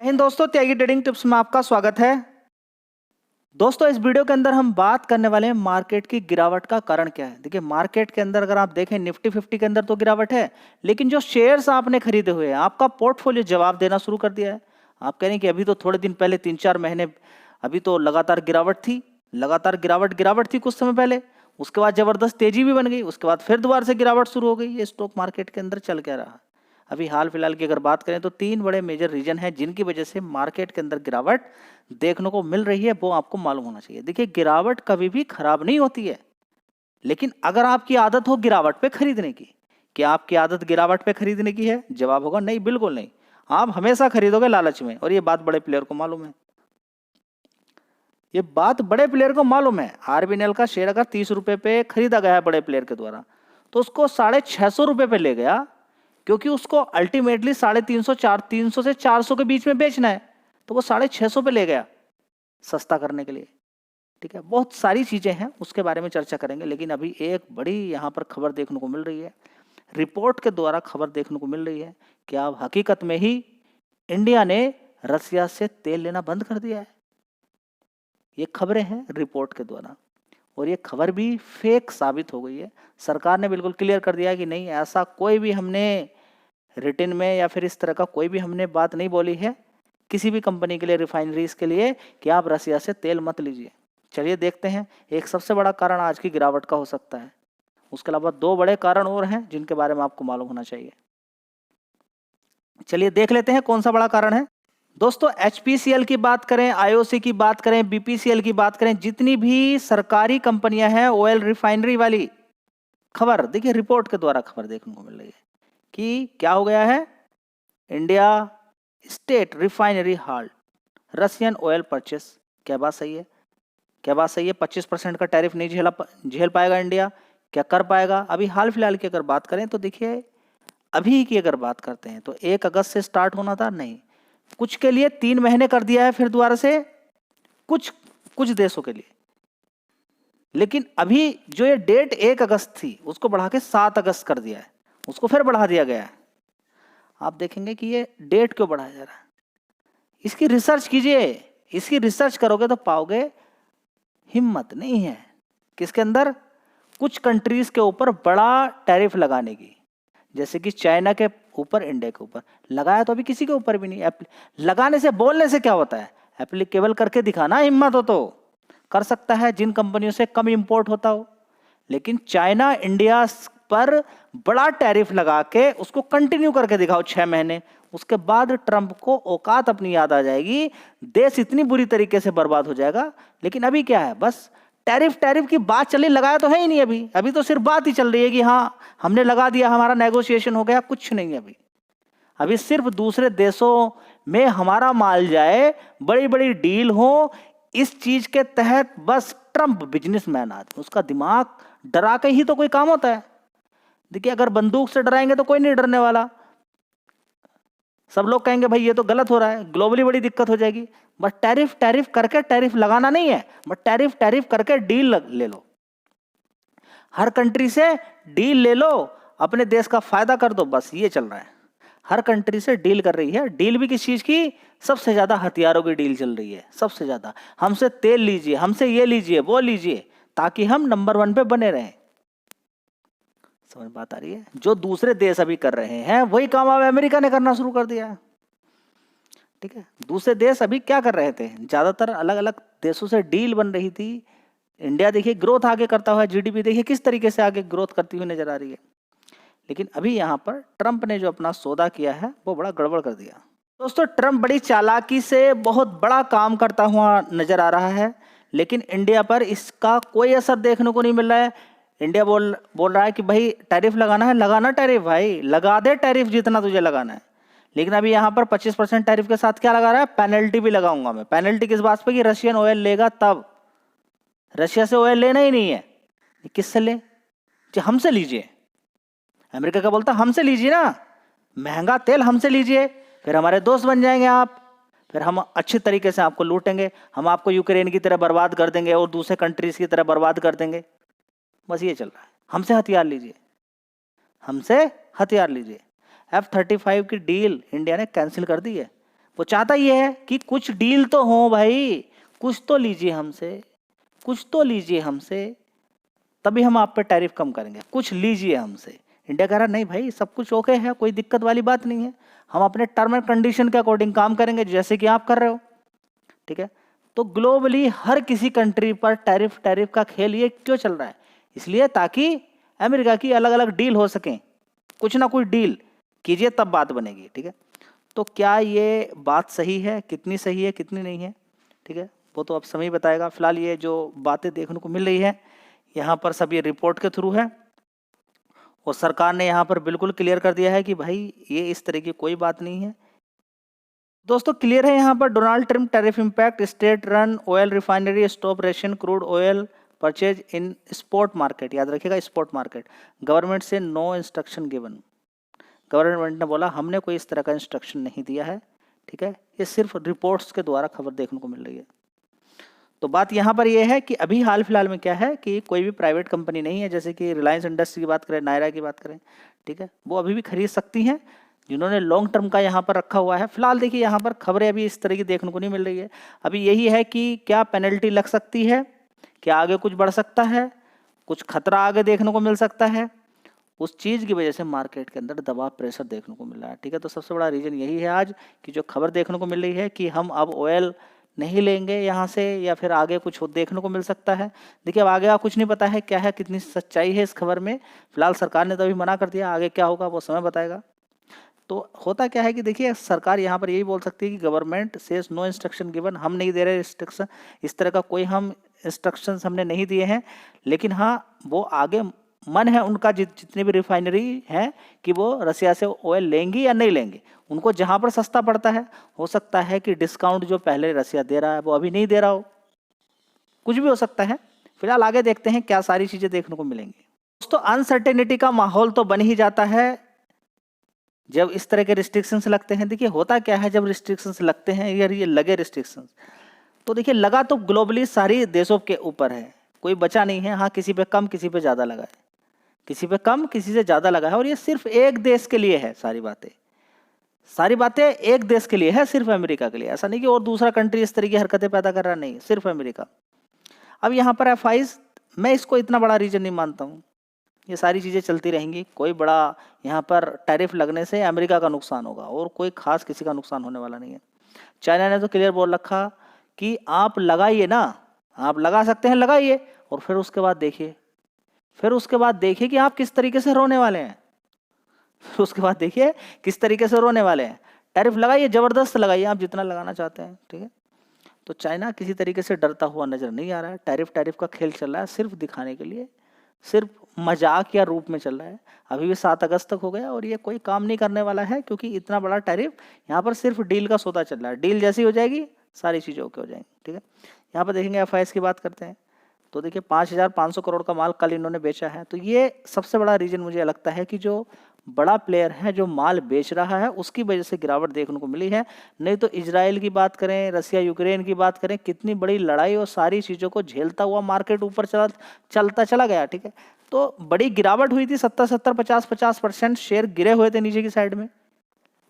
हिंद दोस्तों, त्यागी trading tips में आपका स्वागत है। दोस्तों, इस वीडियो के अंदर हम बात करने वाले हैं मार्केट की गिरावट का कारण क्या है। देखिए, मार्केट के अंदर अगर आप देखें निफ्टी 50 के अंदर तो गिरावट है, लेकिन जो शेयर्स आपने खरीदे हुए हैं, आपका पोर्टफोलियो जवाब देना शुरू कर दिया है। आप कह रहे हैं कि अभी तो थोड़े दिन पहले 3-4 महीने अभी तो लगातार गिरावट थी, लगातार गिरावट थी कुछ समय पहले, उसके बाद जबरदस्त तेजी भी बन गई, उसके बाद फिर दोबारा से गिरावट शुरू हो गई। ये स्टॉक मार्केट के अंदर चल क्या रहा। अभी हाल फिलहाल की अगर बात करें तो 3 बड़े मेजर रीजन हैं जिनकी वजह से मार्केट के अंदर गिरावट देखने को मिल रही है, वो आपको मालूम होना चाहिए। देखिए, गिरावट कभी भी खराब नहीं होती है, लेकिन अगर आपकी आदत हो गिरावट पे खरीदने की, क्या आपकी आदत गिरावट पे खरीदने की है? जवाब होगा नहीं, बिल्कुल नहीं। आप हमेशा खरीदोगे लालच में, और ये बात बड़े प्लेयर को मालूम है। ये बात बड़े प्लेयर को मालूम है। आरबीएनएल का शेयर अगर 30 रुपए पे खरीदा गया है बड़े प्लेयर के द्वारा, तो उसको 650 रुपए पे ले गया, क्योंकि उसको अल्टीमेटली 350 से 400 के बीच में बेचना है, तो वो 650 पे ले गया सस्ता करने के लिए। ठीक है, बहुत सारी चीजें हैं, उसके बारे में चर्चा करेंगे, लेकिन अभी एक बड़ी यहाँ पर खबर देखने को मिल रही है, रिपोर्ट के द्वारा खबर देखने को मिल रही है कि अब हकीकत में ही इंडिया ने रसिया से तेल लेना बंद कर दिया है। ये खबरें हैं रिपोर्ट के द्वारा, और ये खबर भी फेक साबित हो गई है। सरकार ने बिल्कुल क्लियर कर दिया कि नहीं, ऐसा कोई भी हमने रिटन में या फिर इस तरह का कोई भी हमने बात नहीं बोली है किसी भी कंपनी के लिए, रिफाइनरीज के लिए, कि आप रसिया से तेल मत लीजिए। चलिए देखते हैं, एक सबसे बड़ा कारण आज की गिरावट का हो सकता है, उसके अलावा 2 बड़े कारण और हैं जिनके बारे में आपको मालूम होना चाहिए। चलिए देख लेते हैं कौन सा बड़ा कारण है। दोस्तों, एचपीसीएल की बात करें, आईओसी की बात करें, बीपीसीएल की बात करें, जितनी भी सरकारी कंपनियां हैं ऑयल रिफाइनरी वाली, खबर देखिए रिपोर्ट के द्वारा खबर देखने को मिल रही है कि क्या हो गया है, India state refinery halt Russian oil purchase. क्या बात सही है? क्या बात सही है? 25% का टैरिफ नहीं झेल पाएगा इंडिया? क्या कर पाएगा? अभी हाल फिलहाल की अगर बात करें तो देखिए, अभी की अगर बात करते हैं तो 1 अगस्त से स्टार्ट होना था, नहीं, कुछ के लिए 3 महीने कर दिया है, फिर दोबारा से कुछ कुछ देशों के लिए। लेकिन अभी जो ये डेट 1 अगस्त थी उसको बढ़ा के 7 अगस्त कर दिया है, उसको फिर बढ़ा दिया गया है। आप देखेंगे कि ये डेट क्यों बढ़ाया जा रहा है, इसकी रिसर्च कीजिए। इसकी रिसर्च करोगे तो पाओगे हिम्मत नहीं है किसके अंदर, कुछ कंट्रीज के ऊपर बड़ा टैरिफ लगाने की, जैसे कि चाइना के ऊपर, इंडिया के ऊपर लगाया, तो अभी किसी के ऊपर भी नहीं। लगाने से, बोलने से क्या होता है, एप्लीकेबल करके दिखाना, हिम्मत हो तो कर सकता है जिन कंपनियों से कम इंपोर्ट होता हो। लेकिन चाइना इंडिया पर बड़ा टैरिफ लगा के उसको कंटिन्यू करके दिखाओ 6 महीने, उसके बाद ट्रंप को औकात अपनी याद आ जाएगी, देश इतनी बुरी तरीके से बर्बाद हो जाएगा। लेकिन अभी क्या है, बस टैरिफ की बात चली, लगाया तो है ही नहीं। अभी तो सिर्फ बात ही चल रही है कि हाँ हमने लगा दिया, हमारा नेगोशिएशन हो गया, कुछ नहीं है अभी सिर्फ दूसरे देशों में हमारा माल जाए, बड़ी बड़ी डील हो, इस चीज के तहत बस ट्रंप बिजनेसमैन आदमी, उसका दिमाग डरा के ही तो कोई काम होता है। देखिए, अगर बंदूक से डराएंगे तो कोई नहीं डरने वाला, सब लोग कहेंगे भाई ये तो गलत हो रहा है, ग्लोबली बड़ी दिक्कत हो जाएगी। बस टैरिफ करके, टैरिफ लगाना नहीं है, बस टैरिफ करके डील ले लो, हर कंट्री से डील ले लो, अपने देश का फायदा कर दो, बस ये चल रहा है। हर कंट्री से डील कर रही है। डील भी किस चीज की? सबसे ज्यादा हथियारों की डील चल रही है, सबसे ज्यादा। हमसे तेल लीजिए, हमसे ये लीजिए, वो लीजिए, ताकि हम नंबर 1 पे बने रहें। समझ बात आ रही है? जो दूसरे देश अभी कर रहे हैं वही काम अब अमेरिका ने करना शुरू कर दिया है। ठीक है, दूसरे देश अभी क्या कर रहे थे, ज्यादातर अलग अलग देशों से डील बन रही थी। इंडिया देखिए ग्रोथ आगे करता हुआ, जीडीपी देखिए किस तरीके से आगे ग्रोथ करती हुई नजर आ रही है। लेकिन अभी यहाँ पर ट्रंप ने जो अपना सौदा किया है वो बड़ा गड़बड़ कर दिया। दोस्तों, ट्रंप बड़ी चालाकी से बहुत बड़ा काम करता हुआ नजर आ रहा है, लेकिन इंडिया पर इसका कोई असर देखने को नहीं मिल रहा है। इंडिया बोल रहा है कि भाई टैरिफ लगाना है, लगाना टैरिफ, भाई लगा दे टैरिफ जितना तुझे लगाना है। लेकिन अभी यहाँ पर 25% टैरिफ के साथ क्या लगा रहा है, पेनल्टी भी लगाऊंगा मैं। पेनल्टी किस बात पे? कि रशियन ऑयल लेगा तब, रशिया से ऑयल लेना ही नहीं है। किससे ले? जी हमसे लीजिए। अमेरिका का बोलता हमसे लीजिए ना, महंगा तेल हमसे लीजिए, फिर हमारे दोस्त बन जाएंगे आप, फिर हम अच्छे तरीके से आपको लूटेंगे, हम आपको यूक्रेन की तरह बर्बाद कर देंगे और दूसरे कंट्रीज की तरह बर्बाद कर देंगे। बस ये चल रहा है, हमसे हथियार लीजिए, हमसे हथियार लीजिए। F-35 की डील इंडिया ने कैंसिल कर दी है। वो चाहता ये है कि कुछ डील तो हो भाई, कुछ तो लीजिए हमसे, कुछ तो लीजिए हमसे, तभी हम आप पे टैरिफ कम करेंगे, कुछ लीजिए हमसे। इंडिया कह रहा नहीं भाई, सब कुछ ओके है, कोई दिक्कत वाली बात नहीं है, हम अपने टर्म एंड कंडीशन के अकॉर्डिंग काम करेंगे जैसे कि आप कर रहे हो, ठीक है। तो ग्लोबली हर किसी कंट्री पर टैरिफ टैरिफ का खेल ये क्यों चल रहा है? इसलिए ताकि अमेरिका की अलग अलग डील हो सकें, कुछ ना कुछ डील कीजिए तब बात बनेगी, ठीक है। तो क्या ये बात सही है, कितनी सही है कितनी नहीं है, ठीक है, वो तो अब समय बताएगा। फिलहाल ये जो बातें देखने को मिल रही है यहाँ पर सब ये रिपोर्ट के थ्रू है, और सरकार ने यहाँ पर बिल्कुल क्लियर कर दिया है कि भाई ये इस तरह की कोई बात नहीं है। दोस्तों क्लियर है यहाँ पर, Donald Trump tariff impact state run oil refinery stop Russian crude oil purchase in spot market, याद रखिएगा स्पॉट मार्केट, गवर्नमेंट से नो इंस्ट्रक्शन गिवन, गवर्नमेंट ने बोला हमने कोई इस तरह का इंस्ट्रक्शन नहीं दिया है, ठीक है, ये सिर्फ रिपोर्ट्स के द्वारा खबर देखने को मिल रही है। तो बात यहाँ पर यह है कि अभी हाल फिलहाल में क्या है कि कोई भी प्राइवेट कंपनी नहीं है, जैसे कि रिलायंस इंडस्ट्री की बात करें, नायरा की बात करें, ठीक है, वो अभी भी खरीद सकती हैं जिन्होंने लॉन्ग टर्म का यहाँ पर रखा हुआ है। फिलहाल देखिए यहाँ पर खबरें अभी इस तरह की देखने को नहीं मिल रही है। अभी यही है कि क्या पेनल्टी लग सकती है, क्या आगे कुछ बढ़ सकता है, कुछ खतरा आगे देखने को मिल सकता है, उस चीज़ की वजह से मार्केट के अंदर दबाव प्रेशर देखने को मिल रहा है, ठीक है। तो सबसे बड़ा रीज़न यही है आज कि जो खबर देखने को मिल रही है कि हम अब ऑयल नहीं लेंगे यहाँ से, या फिर आगे कुछ देखने को मिल सकता है। देखिए अब आगे का कुछ नहीं पता है क्या है, कितनी सच्चाई है इस खबर में। फिलहाल सरकार ने तो अभी मना कर दिया, आगे क्या होगा वो समय बताएगा। तो होता क्या है कि देखिए सरकार यहाँ पर यही बोल सकती है कि government says no instruction given, हम नहीं दे रहे इंस्ट्रक्शन, इस तरह का कोई हम इंस्ट्रक्शंस हमने नहीं दिए हैं, लेकिन हाँ वो आगे मन है उनका जितनी भी रिफाइनरी हैं कि वो रसिया से ऑयल लेंगी या नहीं लेंगी। उनको जहाँ पर सस्ता पड़ता है, हो सकता है कि डिस्काउंट जो पहले रसिया दे रहा है वो अभी नहीं दे रहा हो, कुछ भी हो सकता है। फिलहाल आगे देखते हैं क्या सारी चीज़ें देखने को मिलेंगी। दोस्तों अनसर्टेनिटी का माहौल तो बन ही जाता है जब इस तरह के रिस्ट्रिक्शंस लगते हैं। देखिए होता क्या है जब रिस्ट्रिक्शंस लगते हैं, यार ये लगे रिस्ट्रिक्शंस, तो देखिए लगा तो ग्लोबली सारी देशों के ऊपर है, कोई बचा नहीं है। हाँ किसी पे कम किसी पे ज़्यादा लगा है, किसी पे कम किसी से ज़्यादा लगा है, और ये सिर्फ एक देश के लिए है। सारी बातें एक देश के लिए है, सिर्फ अमेरिका के लिए। ऐसा नहीं कि और दूसरा कंट्री इस तरह की हरकतें पैदा कर रहा, नहीं, सिर्फ अमेरिका। अब यहाँ पर एफआईज, मैं इसको इतना बड़ा रीजन नहीं मानता हूँ, ये सारी चीज़ें चलती रहेंगी। कोई बड़ा यहाँ पर टैरिफ लगने से अमेरिका का नुकसान होगा और कोई खास किसी का नुकसान होने वाला नहीं है। चाइना ने तो क्लियर बोल रखा कि आप लगाइए ना, आप लगा सकते हैं लगाइए, और फिर उसके बाद देखिए कि आप किस तरीके से रोने वाले हैं। फिर उसके बाद देखिए किस तरीके से रोने वाले हैं। टैरिफ लगाइए, ज़बरदस्त लगाइए, आप जितना लगाना चाहते हैं, ठीक है। तो चाइना किसी तरीके से डरता हुआ नजर नहीं आ रहा है। टैरिफ का खेल चल रहा है सिर्फ दिखाने के लिए, सिर्फ मजाक या रूप में चल रहा है। अभी भी 7 अगस्त तक हो गया और ये कोई काम नहीं करने वाला है, क्योंकि इतना बड़ा टैरिफ यहाँ पर सिर्फ डील का सौदा चल रहा है। डील जैसी हो जाएगी सारी चीज़ें ओके हो जाएंगी, ठीक है। यहाँ पर देखेंगे एफआईएस की बात करते हैं, तो देखिए 5,500 करोड़ का माल कल इन्होंने बेचा है। तो ये सबसे बड़ा रीजन मुझे लगता है कि जो बड़ा प्लेयर है जो माल बेच रहा है उसकी वजह से गिरावट देखने को मिली है। नहीं तो इजराइल की बात करें, रसिया यूक्रेन की बात करें, कितनी बड़ी लड़ाई और सारी चीज़ों को झेलता हुआ मार्केट ऊपर चलता चला गया, ठीक है। तो बड़ी गिरावट हुई थी, 70-70, 50-50% शेयर गिरे हुए थे नीचे की साइड में।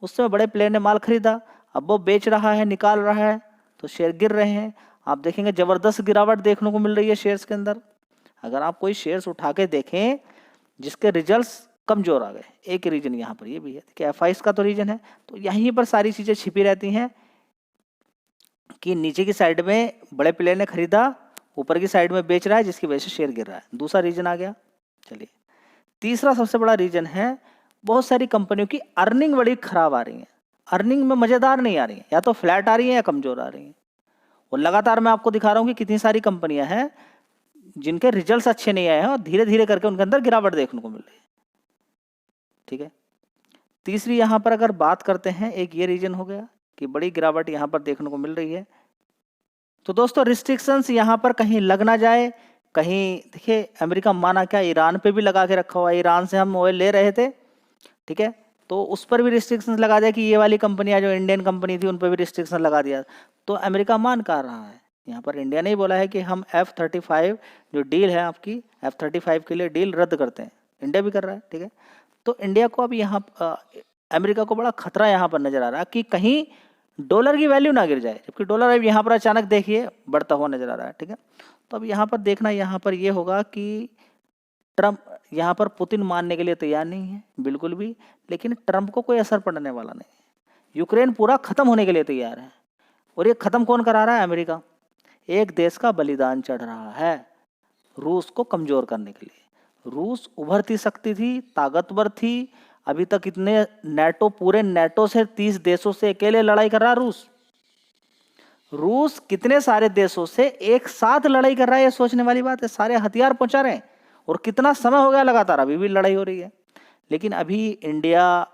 उस समय बड़े प्लेयर ने माल खरीदा, अब वो बेच रहा है, निकाल रहा है, तो शेयर गिर रहे हैं। आप देखेंगे जबरदस्त गिरावट देखने को मिल रही है शेयर्स के अंदर। अगर आप कोई शेयर्स उठा के देखें जिसके रिजल्ट्स कमजोर आ गए, एक रीजन यहाँ पर ये भी है कि एफआईएस का तो रीजन है, तो यहीं पर सारी चीजें छिपी रहती हैं कि नीचे की साइड में बड़े प्लेयर ने खरीदा, ऊपर की साइड में बेच रहा है, जिसकी वजह से शेयर गिर रहा है। दूसरा रीजन आ गया। चलिए तीसरा सबसे बड़ा रीजन है, बहुत सारी कंपनियों की अर्निंग बड़ी खराब आ रही है, अर्निंग में मजेदार नहीं आ रही है, या तो फ्लैट आ रही है या कमजोर आ रही है। और लगातार मैं आपको दिखा रहा हूँ कि कितनी सारी कंपनियां हैं जिनके रिजल्ट्स अच्छे नहीं आए हैं और धीरे धीरे करके उनके अंदर गिरावट देखने को मिल रही है, ठीक है। तीसरी यहाँ पर अगर बात करते हैं, एक ये रीजन हो गया कि बड़ी गिरावट यहाँ पर देखने को मिल रही है। तो दोस्तों रिस्ट्रिक्शंस यहाँ पर कहीं लग ना जाए, कहीं देखिए अमेरिका माना क्या, ईरान पे भी लगा के रखा हुआ है। ईरान से हम ऑयल ले रहे थे, ठीक है, तो उस पर भी रिस्ट्रिक्शंस लगा दिया कि ये वाली कंपनियां जो इंडियन कंपनी थी उन पर भी रिस्ट्रिक्शन लगा दिया। तो अमेरिका मान कर रहा है, यहाँ पर इंडिया ने ही बोला है कि हम F-35 जो डील है आपकी F-35 के लिए डील रद्द करते हैं, इंडिया भी कर रहा है, ठीक है। तो इंडिया को अब यहाँ अमेरिका को बड़ा खतरा यहाँ पर नजर आ रहा है कि कहीं डॉलर की वैल्यू ना गिर जाए, जबकि डॉलर अब यहाँ पर अचानक देखिए बढ़ता हुआ नजर आ रहा है, ठीक है। तो अब यहाँ पर देखना, यहाँ पर ये होगा कि ट्रम्प यहाँ पर पुतिन मानने के लिए तैयार नहीं है बिल्कुल भी, लेकिन ट्रम्प को कोई असर पड़ने वाला नहीं है। यूक्रेन पूरा खत्म होने के लिए तैयार है, और ये खत्म कौन करा रहा है? अमेरिका। एक देश का बलिदान चढ़ रहा है रूस को कमजोर करने के लिए। रूस उभरती शक्ति थी, ताकतवर थी, अभी तक इतने नेटो, पूरे नेटो से 30 देशों से अकेले लड़ाई कर रहा है रूस कितने सारे देशों से एक साथ लड़ाई कर रहा है, ये सोचने वाली बात है। सारे हथियार पहुंचा रहे हैं, और कितना समय हो गया लगातार, अभी भी लड़ाई हो रही है। लेकिन अभी इंडिया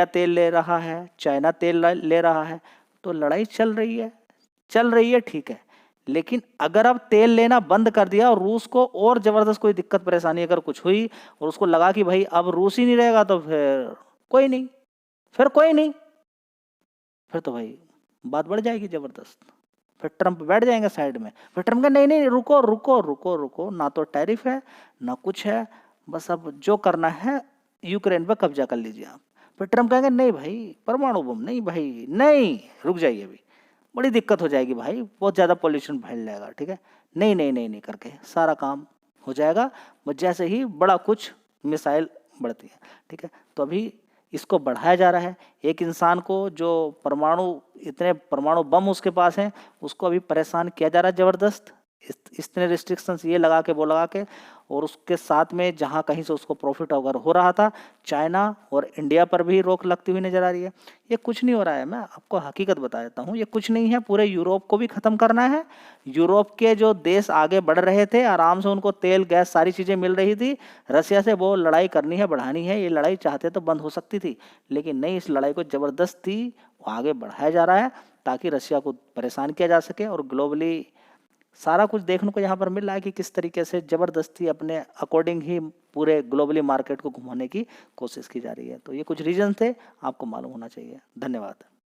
तेल ले रहा है, चाइना तेल ले रहा है, तो लड़ाई चल रही है, ठीक है। लेकिन अगर अब तेल लेना बंद कर दिया और रूस को और जबरदस्त कोई दिक्कत परेशानी अगर कुछ हुई और उसको लगा कि भाई अब रूस ही नहीं रहेगा, तो फिर कोई नहीं, फिर तो भाई बात बढ़ जाएगी जबरदस्त। फिर ट्रम्प बैठ जाएंगे साइड में, फिर ट्रम्प का नहीं, रुको, ना तो टैरिफ है ना कुछ है, बस अब जो करना है यूक्रेन पर कब्जा कर लीजिए आप। फिर ट्रम्प कहेंगे नहीं भाई परमाणु बम नहीं भाई, नहीं रुक जाइए, अभी बड़ी दिक्कत हो जाएगी भाई, बहुत ज़्यादा पॉल्यूशन फैल जाएगा, ठीक है। नहीं करके सारा काम हो जाएगा, बस जैसे ही बड़ा कुछ मिसाइल बढ़ती है, ठीक है। तो अभी इसको बढ़ाया जा रहा है। एक इंसान को जो इतने परमाणु बम उसके पास हैं, उसको अभी परेशान किया जा रहा है ज़बरदस्त, इतने रिस्ट्रिक्शंस ये लगा के वो लगा के, और उसके साथ में जहाँ कहीं से उसको प्रॉफिट अगर हो रहा था, चाइना और इंडिया पर भी रोक लगती हुई नजर आ रही है। ये कुछ नहीं हो रहा है, मैं आपको हकीकत बता देता हूँ, ये कुछ नहीं है। पूरे यूरोप को भी ख़त्म करना है। यूरोप के जो देश आगे बढ़ रहे थे, आराम से उनको तेल गैस सारी चीज़ें मिल रही थी, रसिया से वो लड़ाई करनी है, बढ़ानी है। ये लड़ाई चाहते तो बंद हो सकती थी, लेकिन नहीं, इस लड़ाई को ज़बरदस्ती आगे बढ़ाया जा रहा है ताकि रसिया को परेशान किया जा सके। और ग्लोबली सारा कुछ देखने को यहाँ पर मिल रहा है कि किस तरीके से ज़बरदस्ती अपने अकॉर्डिंग ही पूरे ग्लोबली मार्केट को घुमाने की कोशिश की जा रही है। तो ये कुछ रीजन थे, आपको मालूम होना चाहिए। धन्यवाद।